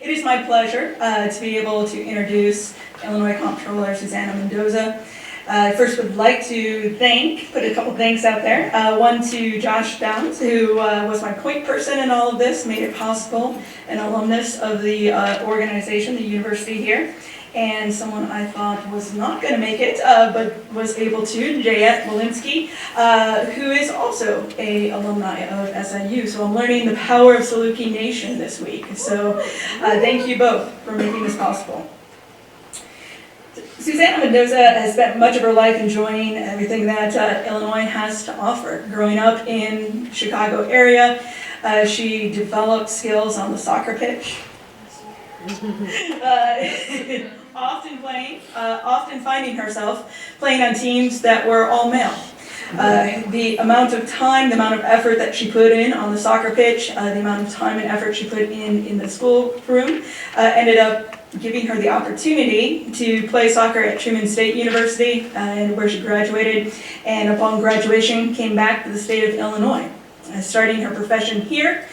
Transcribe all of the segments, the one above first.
It is my pleasure to be able to introduce Illinois Comptroller Susana Mendoza. I first would like to put a couple thanks out there. One to Josh Downs, who was my point person in all of this, made it possible, an alumnus of the organization, the university here, and someone I thought was not going to make it, but was able to, Jayette Walensky, who is also a alumni of SIU. So I'm learning the power of Saluki Nation this week. So thank you both for making this possible. Susana Mendoza has spent much of her life enjoying everything that Illinois has to offer. Growing up in Chicago area, she developed skills on the soccer pitch. Often finding herself playing on teams that were all male. The amount of time, the amount of effort that she put in on the soccer pitch, the amount of time and effort she put in the school room ended up giving her the opportunity to play soccer at Truman State University, where she graduated, and upon graduation came back to the state of Illinois. Starting her profession here,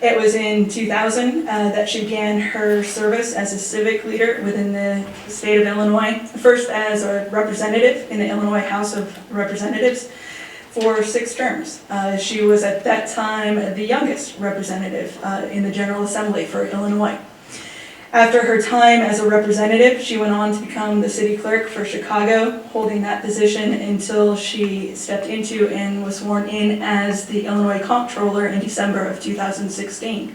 it was in 2000 that she began her service as a civic leader within the state of Illinois, first as a representative in the Illinois House of Representatives for 6 terms. She was at that time the youngest representative in the General Assembly for Illinois. After her time as a representative, she went on to become the city clerk for Chicago, holding that position until she stepped into and was sworn in as the Illinois Comptroller in December of 2016.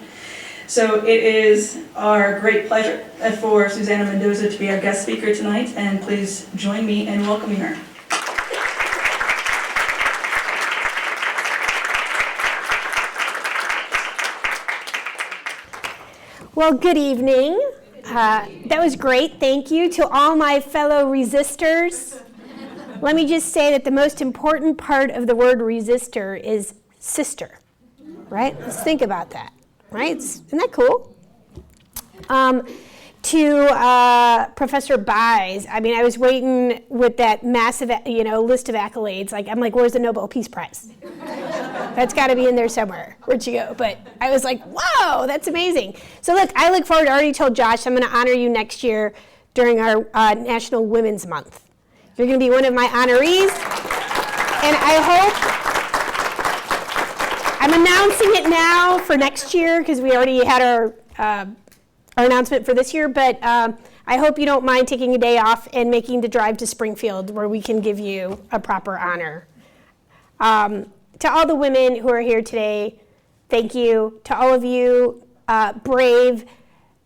So it is our great pleasure for Susana Mendoza to be our guest speaker tonight, and please join me in welcoming her. Well, good evening. That was great. Thank you to all my fellow resistors. Let me just say that the most important part of the word resistor is sister, right? Let's think about that, right? Isn't that cool? To Professor Buys, I mean, I was waiting with that massive, list of accolades. I'm like, where's the Nobel Peace Prize? That's got to be in there somewhere. Where'd she go? But I was like, whoa, that's amazing. So look, I look forward, I already told Josh, I'm going to honor you next year during our National Women's Month. You're going to be one of my honorees. And I hope, I'm announcing it now for next year because we already had our announcement for this year, but I hope you don't mind taking a day off and making the drive to Springfield where we can give you a proper honor. To all the women who are here today, thank you. To all of you brave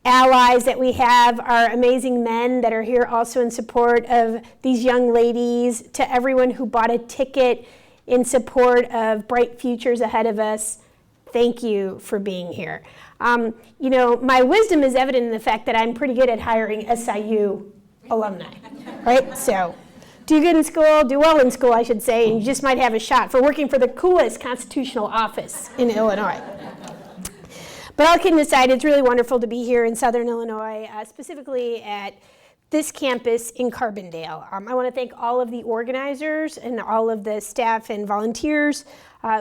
allies that we have, our amazing men that are here also in support of these young ladies, to everyone who bought a ticket in support of bright futures ahead of us, thank you for being here. My wisdom is evident in the fact that I'm pretty good at hiring SIU alumni, right? So do good in school, do well in school, I should say, and you just might have a shot for working for the coolest constitutional office in Illinois. But all kidding aside, it's really wonderful to be here in Southern Illinois, specifically at this campus in Carbondale. I want to thank all of the organizers and all of the staff and volunteers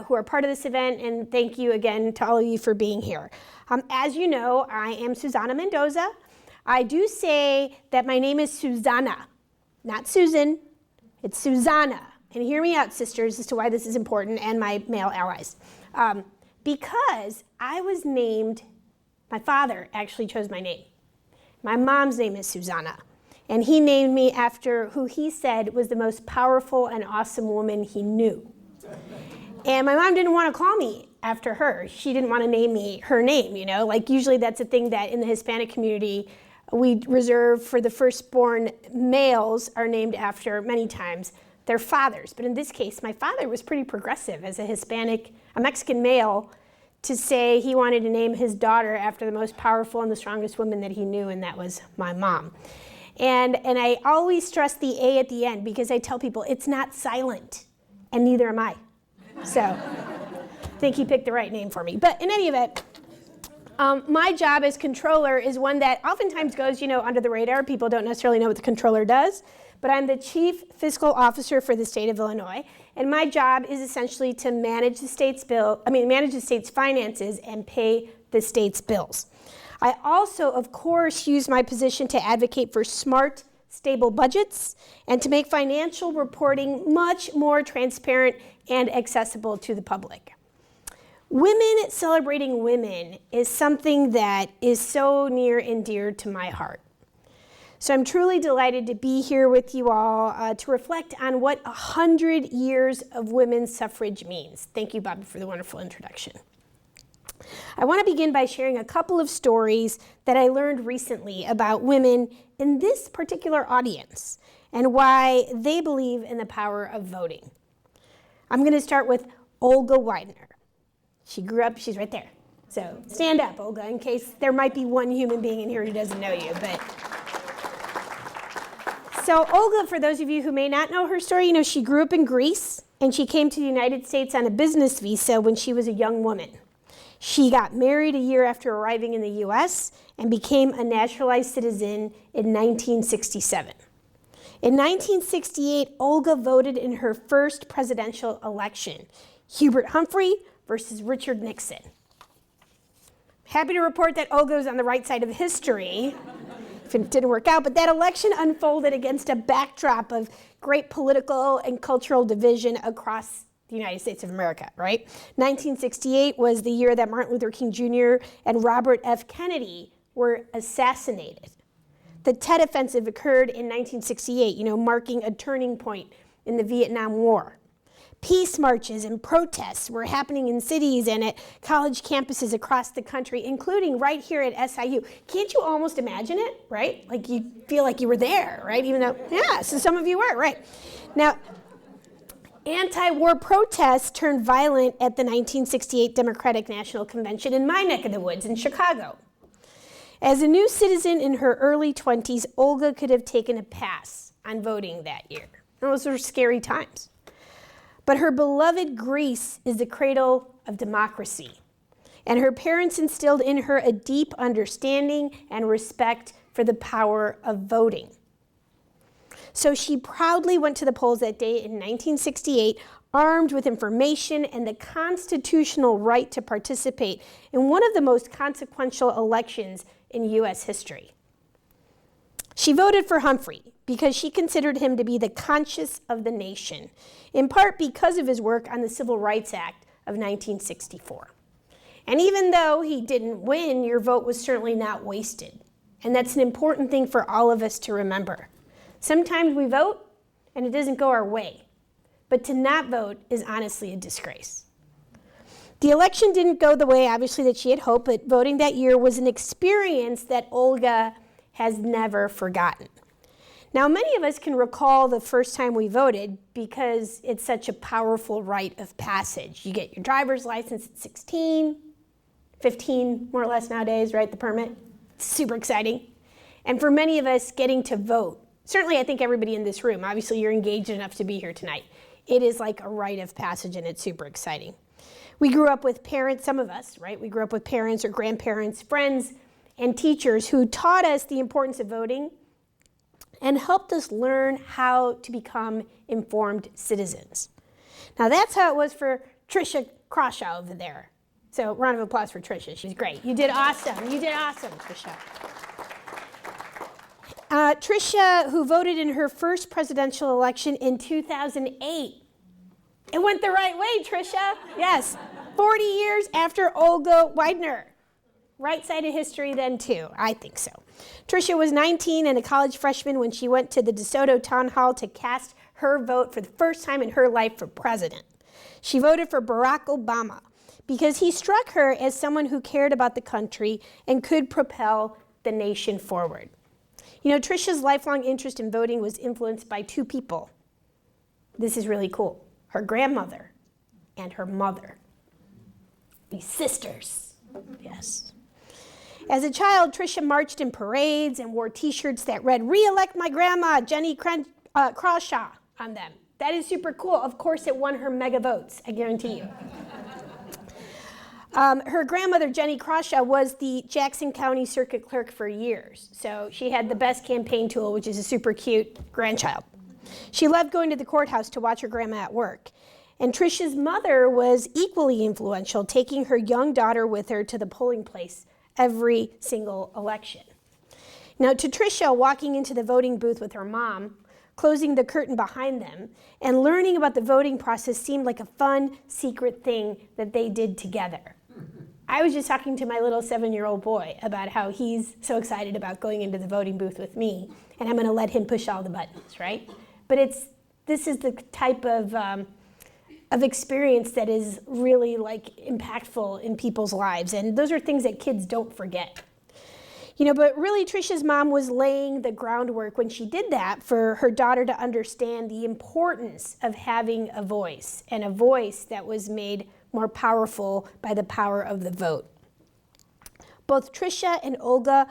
who are part of this event, and thank you again to all of you for being here. As you know, I am Susana Mendoza. I do say that my name is Susana, not Susan. It's Susana. And hear me out, sisters, as to why this is important, and my male allies. Because I was named, my father actually chose my name. My mom's name is Susana. And he named me after who he said was the most powerful and awesome woman he knew. And my mom didn't want to call me after her. She didn't want to name me her name, usually that's a thing that in the Hispanic community we reserve for the firstborn males are named after many times their fathers. But in this case, my father was pretty progressive as a Mexican male to say he wanted to name his daughter after the most powerful and the strongest woman that he knew, and that was my mom. And I always stress the A at the end because I tell people it's not silent, and neither am I. So I think he picked the right name for me. But in any event, my job as controller is one that oftentimes goes, under the radar. People don't necessarily know what the controller does. But I'm the chief fiscal officer for the state of Illinois, and my job is essentially to manage the state's finances and pay the state's bills. I also, of course, use my position to advocate for smart, stable budgets and to make financial reporting much more transparent and accessible to the public. Women celebrating women is something that is so near and dear to my heart. So I'm truly delighted to be here with you all to reflect on what 100 years of women's suffrage means. Thank you, Bobby, for the wonderful introduction. I want to begin by sharing a couple of stories that I learned recently about women in this particular audience and why they believe in the power of voting. I'm going to start with Olga Widener. She grew up, she's right there. So stand up, Olga, in case there might be one human being in here who doesn't know you. So Olga, for those of you who may not know her story, she grew up in Greece and she came to the United States on a business visa when she was a young woman. She got married a year after arriving in the US and became a naturalized citizen in 1967. In 1968, Olga voted in her first presidential election, Hubert Humphrey versus Richard Nixon. Happy to report that Olga was on the right side of history. If it didn't work out, but that election unfolded against a backdrop of great political and cultural division across the United States of America, right? 1968 was the year that Martin Luther King Jr. and Robert F. Kennedy were assassinated. The Tet Offensive occurred in 1968, marking a turning point in the Vietnam War. Peace marches and protests were happening in cities and at college campuses across the country, including right here at SIU. Can't you almost imagine it, right? Like you feel like you were there, right? Even though, yeah, so some of you were, right? Now, anti-war protests turned violent at the 1968 Democratic National Convention in my neck of the woods in Chicago. As a new citizen in her early 20s, Olga could have taken a pass on voting that year. Those were scary times. But her beloved Greece is the cradle of democracy, and her parents instilled in her a deep understanding and respect for the power of voting. So she proudly went to the polls that day in 1968, armed with information and the constitutional right to participate in one of the most consequential elections in U.S. history. She voted for Humphrey because she considered him to be the conscience of the nation, in part because of his work on the Civil Rights Act of 1964. And even though he didn't win, your vote was certainly not wasted. And that's an important thing for all of us to remember. Sometimes we vote and it doesn't go our way, but to not vote is honestly a disgrace. The election didn't go the way, obviously, that she had hoped, but voting that year was an experience that Olga has never forgotten. Now, many of us can recall the first time we voted because it's such a powerful rite of passage. You get your driver's license at 16, 15 more or less nowadays, right, the permit? It's super exciting. And for many of us, getting to vote, certainly I think everybody in this room, obviously you're engaged enough to be here tonight. It is like a rite of passage and it's super exciting. We grew up with parents, some of us, right? We grew up with parents or grandparents, friends, and teachers who taught us the importance of voting and helped us learn how to become informed citizens. Now that's how it was for Tricia Crawshaw over there. So round of applause for Tricia. She's great. You did awesome. You did awesome, Tricia. Tricia, who voted in her first presidential election in 2008. It went the right way, Tricia. Yes, 40 years after Olga Widener. Right side of history then too, I think so. Tricia was 19 and a college freshman when she went to the DeSoto Town Hall to cast her vote for the first time in her life for president. She voted for Barack Obama because he struck her as someone who cared about the country and could propel the nation forward. Tricia's lifelong interest in voting was influenced by two people. This is really cool. Her grandmother and her mother. These sisters, yes. As a child, Tricia marched in parades and wore t-shirts that read, "Re-elect my grandma, Jenny Crawshaw," on them. That is super cool. Of course, it won her mega votes, I guarantee you. Her grandmother, Jenny Crawshaw, was the Jackson County Circuit Clerk for years. So she had the best campaign tool, which is a super cute grandchild. She loved going to the courthouse to watch her grandma at work. And Tricia's mother was equally influential, taking her young daughter with her to the polling place every single election. Now, to Tricia, walking into the voting booth with her mom, closing the curtain behind them, and learning about the voting process seemed like a fun, secret thing that they did together. I was just talking to my little 7-year-old boy about how he's so excited about going into the voting booth with me, and I'm going to let him push all the buttons, right? But this is the type of experience that is really like impactful in people's lives, and those are things that kids don't forget. But really Tricia's mom was laying the groundwork when she did that for her daughter to understand the importance of having a voice, and a voice that was made more powerful by the power of the vote. Both Tricia and Olga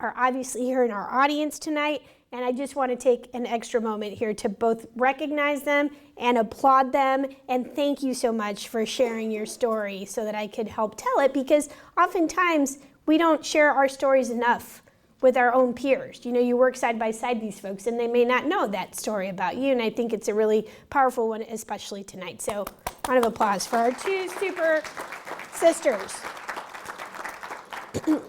are obviously here in our audience tonight, and I just want to take an extra moment here to both recognize them and applaud them, and thank you so much for sharing your story so that I could help tell it, because oftentimes we don't share our stories enough with our own peers. You work side by side these folks, and they may not know that story about you, and I think it's a really powerful one, especially tonight. So, round of applause for our two super sisters.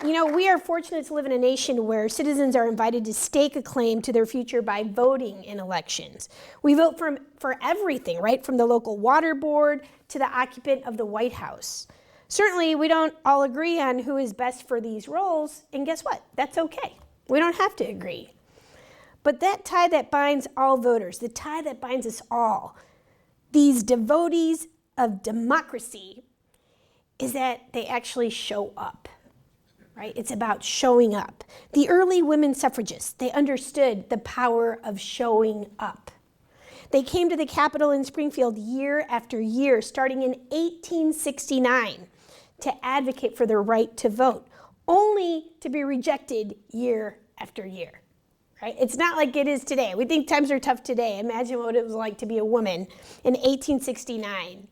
We are fortunate to live in a nation where citizens are invited to stake a claim to their future by voting in elections. We vote for everything, right? From the local water board to the occupant of the White House. Certainly, we don't all agree on who is best for these roles, and guess what? That's okay. We don't have to agree. But that tie that binds all voters, the tie that binds us all, these devotees of democracy, is that they actually show up, right? It's about showing up. The early women suffragists, they understood the power of showing up. They came to the Capitol in Springfield year after year, starting in 1869, to advocate for their right to vote, only to be rejected year after year. Right? It's not like it is today. We think times are tough today. Imagine what it was like to be a woman in 1869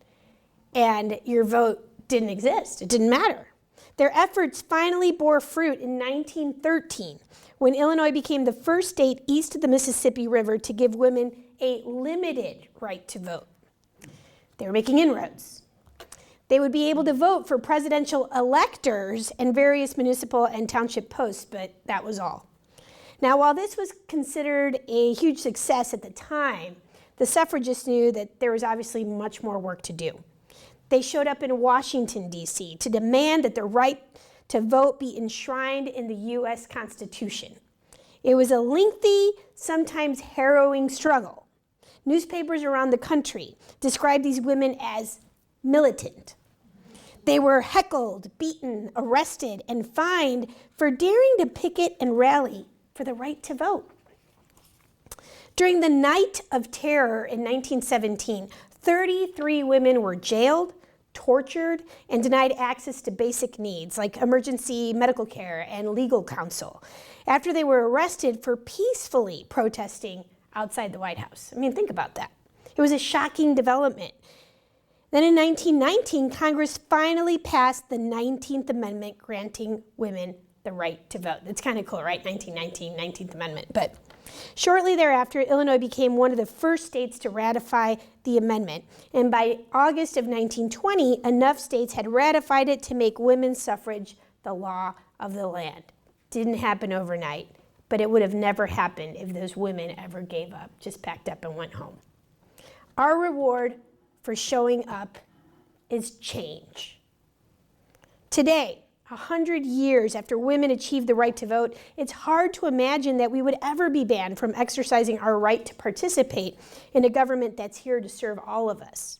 and your vote didn't exist. It didn't matter. Their efforts finally bore fruit in 1913 when Illinois became the first state east of the Mississippi River to give women a limited right to vote. They were making inroads. They would be able to vote for presidential electors and various municipal and township posts, but that was all. Now, while this was considered a huge success at the time, the suffragists knew that there was obviously much more work to do. They showed up in Washington, D.C. to demand that the right to vote be enshrined in the U.S. Constitution. It was a lengthy, sometimes harrowing struggle. Newspapers around the country described these women as militant. They were heckled, beaten, arrested, and fined for daring to picket and rally for the right to vote. During the Night of Terror in 1917, 33 women were jailed, tortured, and denied access to basic needs like emergency medical care and legal counsel after they were arrested for peacefully protesting outside the White House. I mean, think about that. It was a shocking development. Then in 1919, Congress finally passed the 19th Amendment granting women the right to vote. That's kind of cool, right? 1919, 19th Amendment. But shortly thereafter, Illinois became one of the first states to ratify the amendment. And by August of 1920, enough states had ratified it to make women's suffrage the law of the land. Didn't happen overnight, but it would have never happened if those women ever gave up, just packed up and went home. Our reward for showing up is change. Today, 100 years after women achieved the right to vote, it's hard to imagine that we would ever be banned from exercising our right to participate in a government that's here to serve all of us.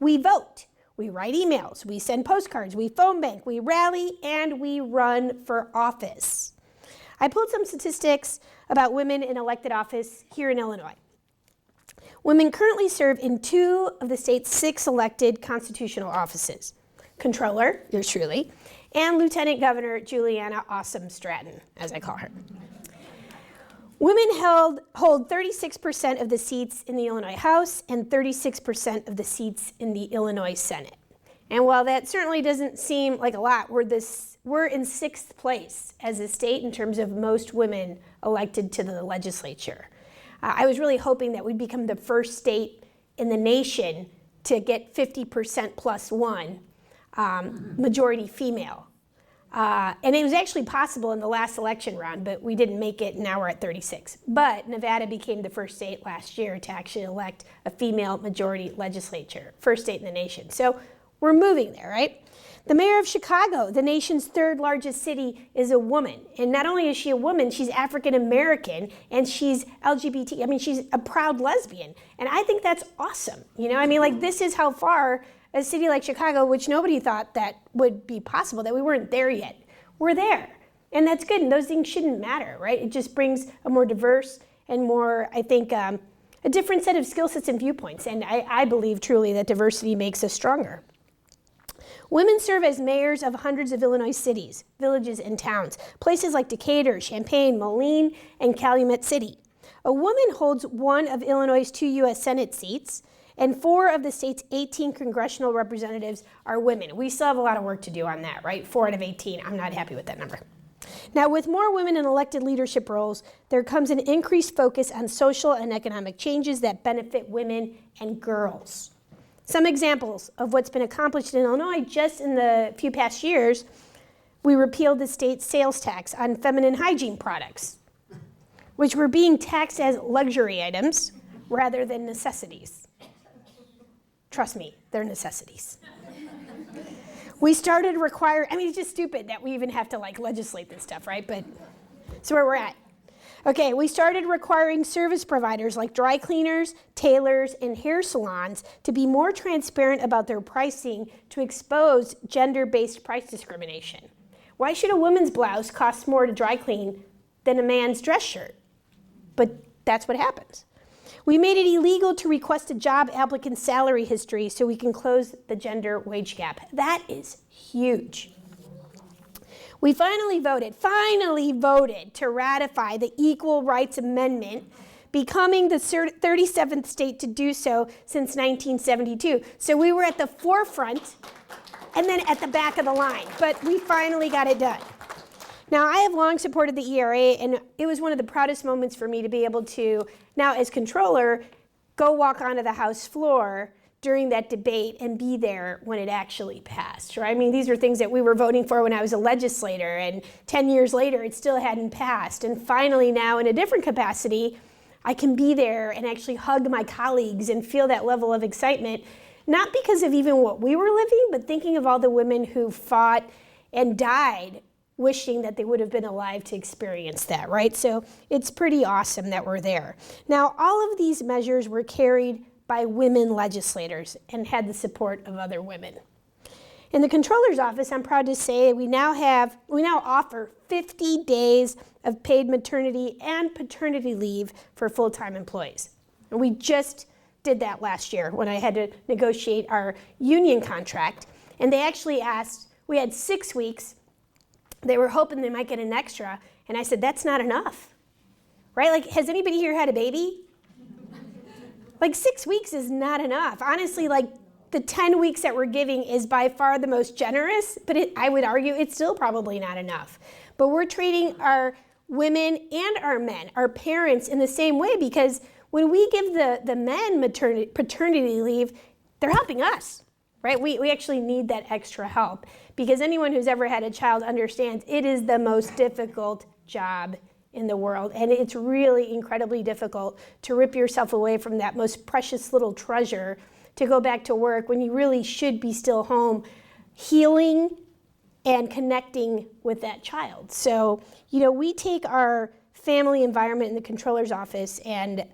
We vote, we write emails, we send postcards, we phone bank, we rally, and we run for office. I pulled some statistics about women in elected office here in Illinois. Women currently serve in 2 of the state's 6 elected constitutional offices. Comptroller, yours truly, and Lieutenant Governor Juliana Awesome Stratton, as I call her. Women hold 36% of the seats in the Illinois House and 36% of the seats in the Illinois Senate. And while that certainly doesn't seem like a lot, we're in 6th place as a state in terms of most women elected to the legislature. I was really hoping that we'd become the first state in the nation to get 50% plus 1 majority female. And it was actually possible in the last election round, but we didn't make it, and now we're at 36. But Nevada became the first state last year to actually elect a female majority legislature, first state in the nation. So we're moving there, right? The mayor of Chicago, the nation's third largest city, is a woman. And not only is she a woman, she's African American, and she's LGBT. I mean, she's a proud lesbian. And I think that's awesome. You know, I mean, like, this is how far a city like Chicago, which nobody thought that would be possible, that we weren't there yet. We're there. And that's good. And those things shouldn't matter, right? It just brings a more diverse and more, I think, a different set of skill sets and viewpoints. And I believe truly that diversity makes us stronger. Women serve as mayors of hundreds of Illinois cities, villages, and towns, places like Decatur, Champaign, Moline, and Calumet City. A woman holds one of Illinois' 2 U.S. Senate seats, and 4 of the state's 18 congressional representatives are women. We still have a lot of work to do on that, right? 4 out of 18. I'm not happy with that number. Now, with more women in elected leadership roles, there comes an increased focus on social and economic changes that benefit women and girls. Some examples of what's been accomplished in Illinois just in the few past years: we repealed the state's sales tax on feminine hygiene products, which were being taxed as luxury items rather than necessities. Trust me, they're necessities. We started requiring, I mean, it's just stupid that we even have to like legislate this stuff, right? But it's where we're at. Okay, we started requiring service providers like dry cleaners, tailors, and hair salons to be more transparent about their pricing to expose gender-based price discrimination. Why should a woman's blouse cost more to dry clean than a man's dress shirt? But that's what happens. We made it illegal to request a job applicant's salary history so we can close the gender wage gap. That is huge. We finally voted to ratify the Equal Rights Amendment, becoming the 37th state to do so since 1972. So we were at the forefront and then at the back of the line, but we finally got it done. Now, I have long supported the ERA, and it was one of the proudest moments for me to be able to, now as controller, go walk onto the House floor during that debate and be there when it actually passed, right? I mean, these are things that we were voting for when I was a legislator, and 10 years later, it still hadn't passed. And finally now, in a different capacity, I can be there and actually hug my colleagues and feel that level of excitement, not because of even what we were living, but thinking of all the women who fought and died wishing that they would have been alive to experience that, right? So it's pretty awesome that we're there. Now, all of these measures were carried by women legislators and had the support of other women. In the Comptroller's office, I'm proud to say we now offer 50 days of paid maternity and paternity leave for full-time employees. And we just did that last year when I had to negotiate our union contract. And they actually asked, we had 6 weeks. They were hoping they might get an extra. And I said, that's not enough, right? Like, has anybody here had a baby? Like 6 weeks is not enough. Honestly, like the 10 weeks that we're giving is by far the most generous, but I would argue it's still probably not enough. But we're treating our women and our men, our parents, in the same way, because when we give the men paternity leave, they're helping us, right? We actually need that extra help, because anyone who's ever had a child understands it is the most difficult job in the world, and it's really incredibly difficult to rip yourself away from that most precious little treasure to go back to work when you really should be still home healing and connecting with that child. So, you know, we take our family environment in the Comptroller's office and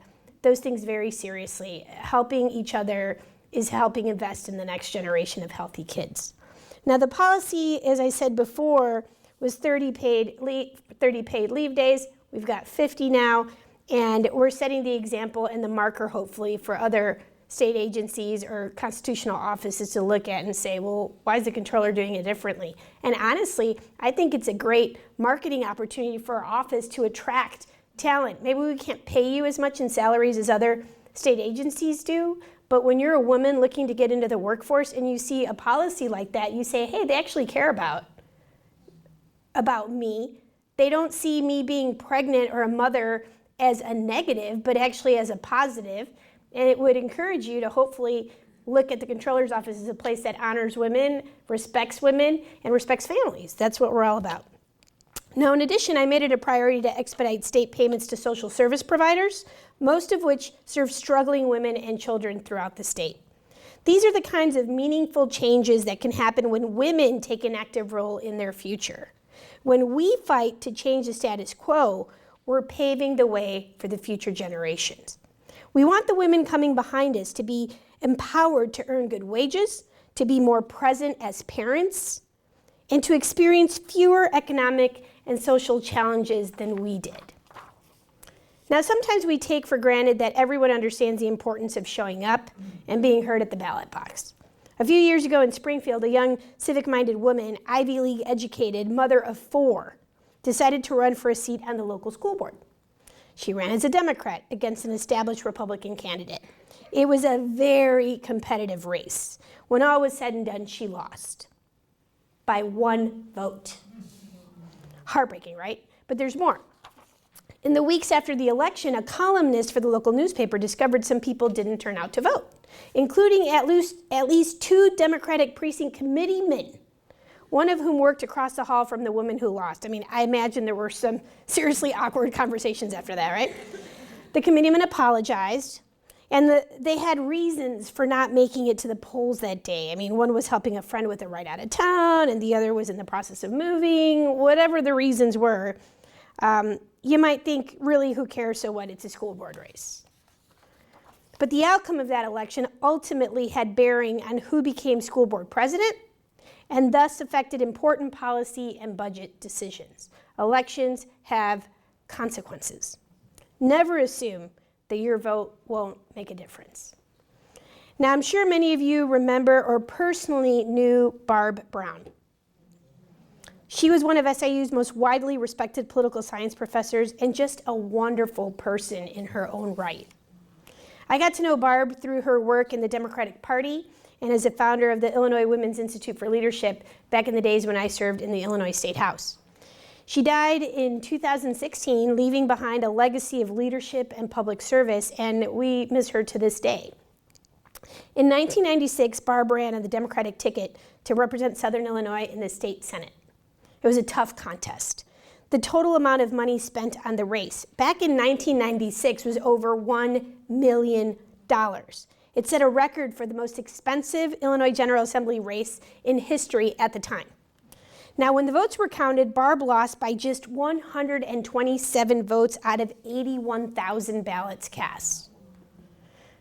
those things very seriously. Helping each other is helping invest in the next generation of healthy kids. Now, the policy, as I said before, was 30 paid leave days. We've got 50 now, and we're setting the example and the marker, hopefully, for other state agencies or constitutional offices to look at and say, well, why is the Comptroller doing it differently? And honestly, I think it's a great marketing opportunity for our office to attract talent. Maybe we can't pay you as much in salaries as other state agencies do, but when you're a woman looking to get into the workforce and you see a policy like that, you say, hey, they actually care about me. They don't see me being pregnant or a mother as a negative, but actually as a positive. And it would encourage you to hopefully look at the Comptroller's office as a place that honors women, and respects families. That's what we're all about. Now, in addition, I made it a priority to expedite state payments to social service providers, most of which serve struggling women and children throughout the state. These are the kinds of meaningful changes that can happen when women take an active role in their future. When we fight to change the status quo, we're paving the way for the future generations. We want the women coming behind us to be empowered to earn good wages, to be more present as parents, and to experience fewer economic and social challenges than we did. Now, sometimes we take for granted that everyone understands the importance of showing up and being heard at the ballot box. A few years ago in Springfield, a young civic-minded woman, Ivy League educated, mother of 4, decided to run for a seat on the local school board. She ran as a Democrat against an established Republican candidate. It was a very competitive race. When all was said and done, she lost by 1 vote. Heartbreaking, right? But there's more. In the weeks after the election, a columnist for the local newspaper discovered some people didn't turn out to vote, including at least 2 Democratic precinct committeemen, one of whom worked across the hall from the woman who lost. I mean, I imagine there were some seriously awkward conversations after that, right? The committeemen apologized, and they had reasons for not making it to the polls that day. I mean, one was helping a friend with a ride out of town, and the other was in the process of moving. Whatever the reasons were, you might think, really, who cares, so what? It's a school board race. But the outcome of that election ultimately had bearing on who became school board president, and thus affected important policy and budget decisions. Elections have consequences. Never assume that your vote won't make a difference. Now, I'm sure many of you remember or personally knew Barb Brown. She was one of SIU's most widely respected political science professors and just a wonderful person in her own right. I got to know Barb through her work in the Democratic Party and as a founder of the Illinois Women's Institute for Leadership back in the days when I served in the Illinois State House. She died in 2016, leaving behind a legacy of leadership and public service, and we miss her to this day. In 1996, Barb ran on the Democratic ticket to represent Southern Illinois in the state Senate. It was a tough contest. The total amount of money spent on the race back in 1996 was over $1 million. It set a record for the most expensive Illinois General Assembly race in history at the time. Now, when the votes were counted, Barb lost by just 127 votes out of 81,000 ballots cast.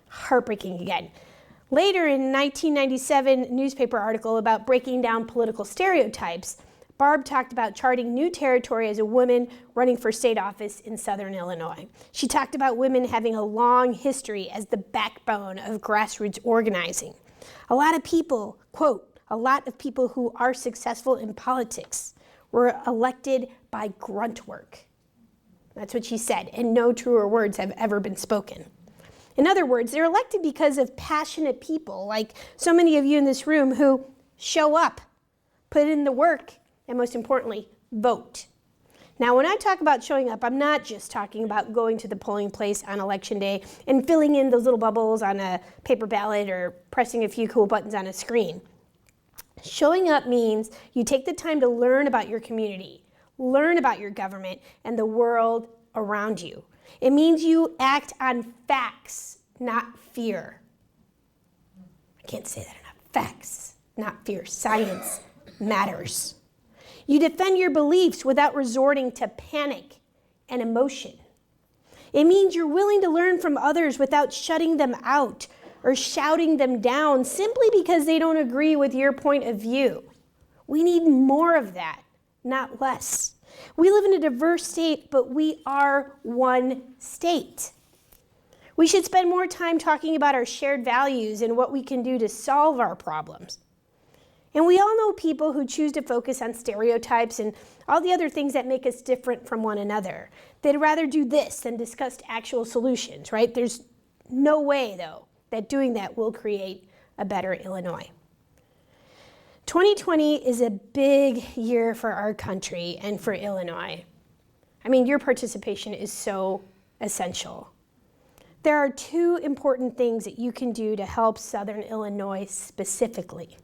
Heartbreaking again. Later in 1997 newspaper article about breaking down political stereotypes, Barb talked about charting new territory as a woman running for state office in Southern Illinois. She talked about women having a long history as the backbone of grassroots organizing. A lot of people, quote, a lot of people who are successful in politics were elected by grunt work. That's what she said, and no truer words have ever been spoken. In other words, they're elected because of passionate people, like so many of you in this room, who show up, put in the work, and most importantly, vote. Now, when I talk about showing up, I'm not just talking about going to the polling place on election day and filling in those little bubbles on a paper ballot or pressing a few cool buttons on a screen. Showing up means you take the time to learn about your community, learn about your government, and the world around you. It means you act on facts, not fear. I can't say that enough. Facts, not fear. Science matters. You defend your beliefs without resorting to panic and emotion. It means you're willing to learn from others without shutting them out or shouting them down simply because they don't agree with your point of view. We need more of that, not less. We live in a diverse state, but we are one state. We should spend more time talking about our shared values and what we can do to solve our problems. And we all know people who choose to focus on stereotypes and all the other things that make us different from one another. They'd rather do this than discuss actual solutions, right? There's no way, though, that doing that will create a better Illinois. 2020 is a big year for our country and for Illinois. I mean, your participation is so essential. There are two important things that you can do to help Southern Illinois specifically.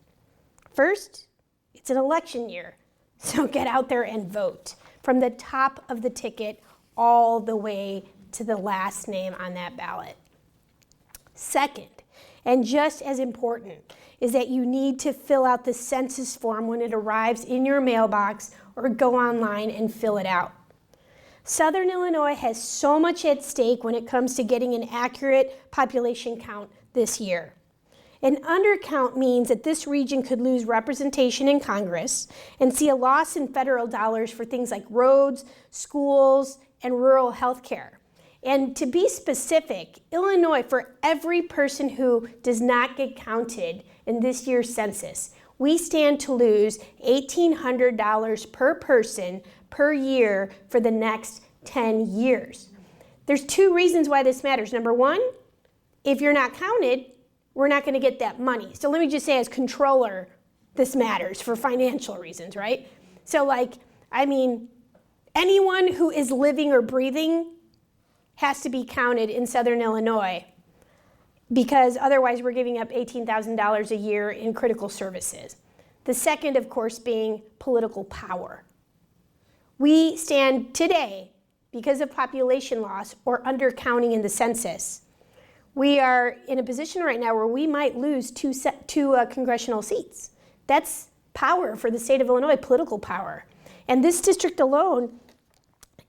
First, it's an election year, so get out there and vote from the top of the ticket all the way to the last name on that ballot. Second, and just as important, is that you need to fill out the census form when it arrives in your mailbox or go online and fill it out. Southern Illinois has so much at stake when it comes to getting an accurate population count this year. An undercount means that this region could lose representation in Congress and see a loss in federal dollars for things like roads, schools, and rural health care. And to be specific, Illinois, for every person who does not get counted in this year's census, we stand to lose $1,800 per person per year for the next 10 years. There's two reasons why this matters. Number one, if you're not counted, we're not going to get that money. So let me just say, as controller, this matters for financial reasons, right? So anyone who is living or breathing has to be counted in Southern Illinois, because otherwise we're giving up $18,000 a year in critical services. The second, of course, being political power. We stand today, because of population loss or undercounting in the census, we are in a position right now where we might lose two congressional seats. That's power for the state of Illinois, political power. And this district alone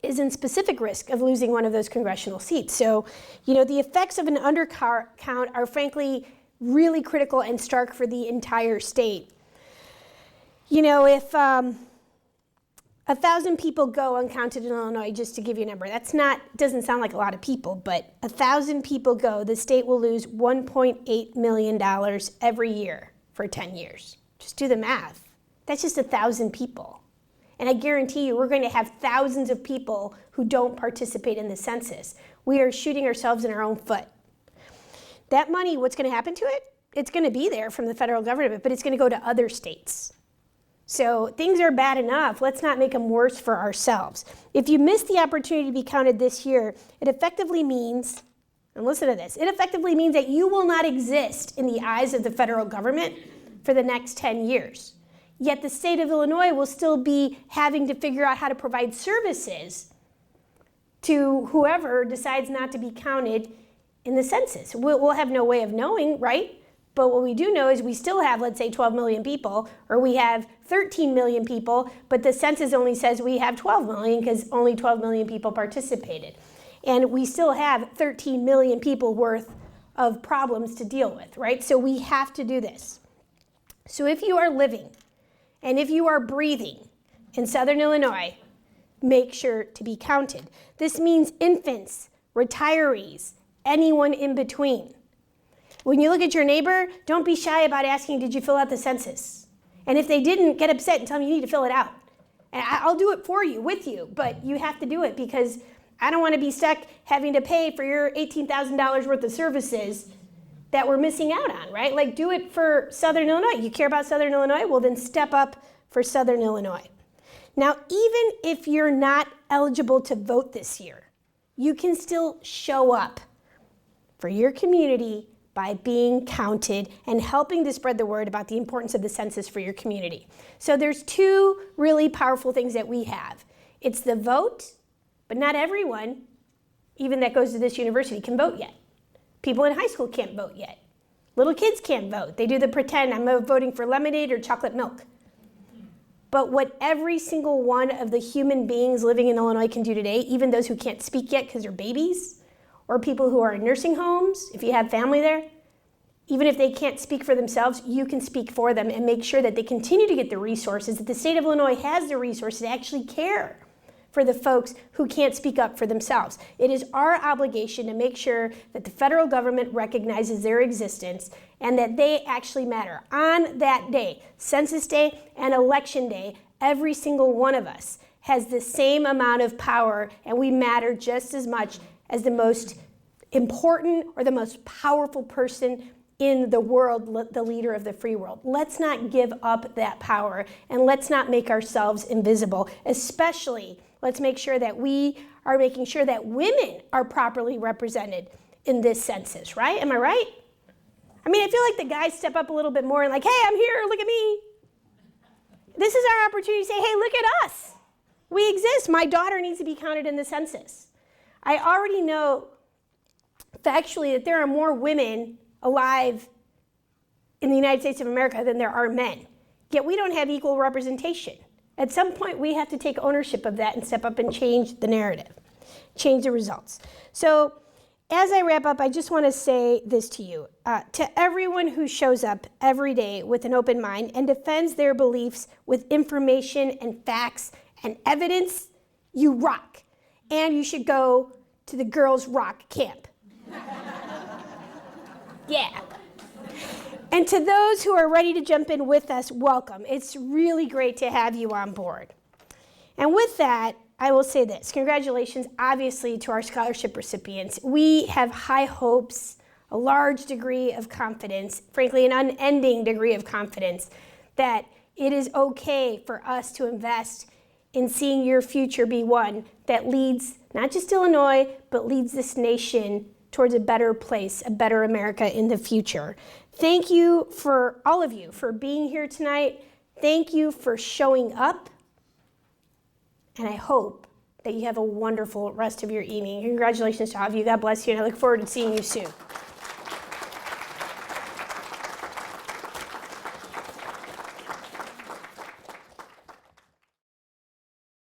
is in specific risk of losing one of those congressional seats. So, the effects of an undercount are frankly really critical and stark for the entire state. If 1,000 people go uncounted in Illinois, just to give you a number, doesn't sound like a lot of people, but 1,000 people go, the state will lose $1.8 million every year for 10 years. Just do the math. That's just 1,000 people. And I guarantee you, we're going to have thousands of people who don't participate in the census. We are shooting ourselves in our own foot. That money, what's going to happen to it? It's going to be there from the federal government, but it's going to go to other states. So things are bad enough. Let's not make them worse for ourselves. If you miss the opportunity to be counted this year, it effectively means, and listen to this, it effectively means that you will not exist in the eyes of the federal government for the next 10 years. Yet the state of Illinois will still be having to figure out how to provide services to whoever decides not to be counted in the census. We'll have no way of knowing, right? But what we do know is we still have, let's say, 12 million people, or we have 13 million people, but the census only says we have 12 million because only 12 million people participated. And we still have 13 million people worth of problems to deal with, right? So we have to do this. So if you are living and if you are breathing in Southern Illinois, make sure to be counted. This means infants, retirees, anyone in between. When you look at your neighbor, don't be shy about asking, did you fill out the census? And if they didn't, get upset and tell them you need to fill it out. And I'll do it for you, with you, but you have to do it because I don't want to be stuck having to pay for your $18,000 worth of services that we're missing out on, right? Like, do it for Southern Illinois. You care about Southern Illinois? Well, then step up for Southern Illinois. Now, even if you're not eligible to vote this year, you can still show up for your community by being counted and helping to spread the word about the importance of the census for your community. So there's two really powerful things that we have. It's the vote, but not everyone, even that goes to this university, can vote yet. People in high school can't vote yet. Little kids can't vote. They do the pretend, I'm voting for lemonade or chocolate milk. But what every single one of the human beings living in Illinois can do today, even those who can't speak yet because they're babies, or people who are in nursing homes, if you have family there, even if they can't speak for themselves, you can speak for them and make sure that they continue to get the resources, that the state of Illinois has the resources to actually care for the folks who can't speak up for themselves. It is our obligation to make sure that the federal government recognizes their existence and that they actually matter. On that day, Census Day and Election Day, every single one of us has the same amount of power, and we matter just as much as the most important or the most powerful person in the world, the leader of the free world. Let's not give up that power, and let's not make ourselves invisible. Especially, let's make sure that we are making sure that women are properly represented in this census, right? Am I right? I mean, I feel like the guys step up a little bit more and like, hey, I'm here, look at me. This is our opportunity to say, hey, look at us. We exist. My daughter needs to be counted in the census. I already know factually that there are more women alive in the United States of America than there are men. Yet we don't have equal representation. At some point, we have to take ownership of that and step up and change the narrative, change the results. So as I wrap up, I just want to say this to you. To everyone who shows up every day with an open mind and defends their beliefs with information and facts and evidence, you rock. And you should go to the Girls Rock Camp. Yeah. And to those who are ready to jump in with us, welcome. It's really great to have you on board. And with that, I will say this. Congratulations, obviously, to our scholarship recipients. We have high hopes, a large degree of confidence, frankly, an unending degree of confidence that it is okay for us to invest in seeing your future be one that leads not just Illinois, but leads this nation towards a better place, a better America in the future. Thank you for all of you for being here tonight. Thank you for showing up. And I hope that you have a wonderful rest of your evening. Congratulations to all of you. God bless you, and I look forward to seeing you soon.